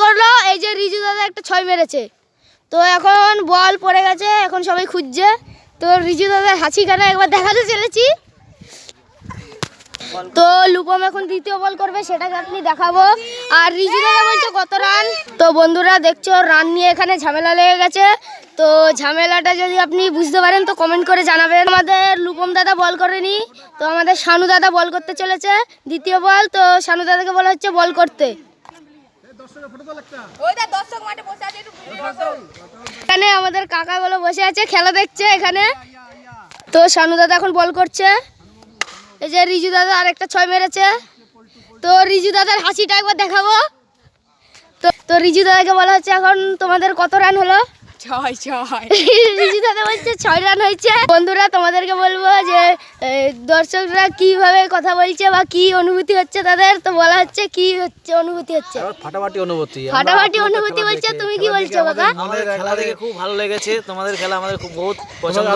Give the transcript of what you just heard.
করলো, এই যে রিজু দাদা একটা 6 মেরেছে। তো এখন বল পড়ে গেছে, এখন সবাই খুঁজছে। তো রিজু দাদার হাসিখানা একবার দেখাতে চলেছি। তো লুপম এখন দ্বিতীয় বল করবে, সেটাকে আপনি দেখাবো। আর রিজু দাদা বলছে কত রান। তো বন্ধুরা দেখছো রান নিয়ে এখানে ঝামেলা লেগে গেছে। তো ঝামেলাটা যদি আপনি বুঝতে পারেন তো কমেন্ট করে জানাবেন। আমাদের লুপম দাদা বল করেনি, তো আমাদের শানু দাদা বল করতে চলেছে দ্বিতীয় বল। তো শানু দাদাকে বলা হচ্ছে বল করতে। এখানে আমাদের কাকাগুলো বসে আছে, খেলা দেখছে এখানে। তো শানু দাদা এখন বল করছে। এই যে রিজু দাদা আরেকটা 6 মেরেছে। তো রিজু দাদার হাসিটা একবার দেখাবো। তো রিজু দাদাকে বলা হচ্ছে এখন তোমাদের কত রান হলো? 6 রিজু দাদা বলছে 6 রান হয়েছে। বন্ধুরা তোমাদেরকে বলবো যে দর্শকরা কিভাবে কথা বলছে বা কি অনুভূতি হচ্ছে তাদের, তো বলা হচ্ছে কি হচ্ছে অনুভূতি হচ্ছে। ফাটাফাটি অনুভূতি বলছে। তুমি কি বলছো কাকা? আমাদের খেলা দেখে খুব ভালো লেগেছে, তোমাদের খেলা আমাদের খুব বহুত পছন্দ।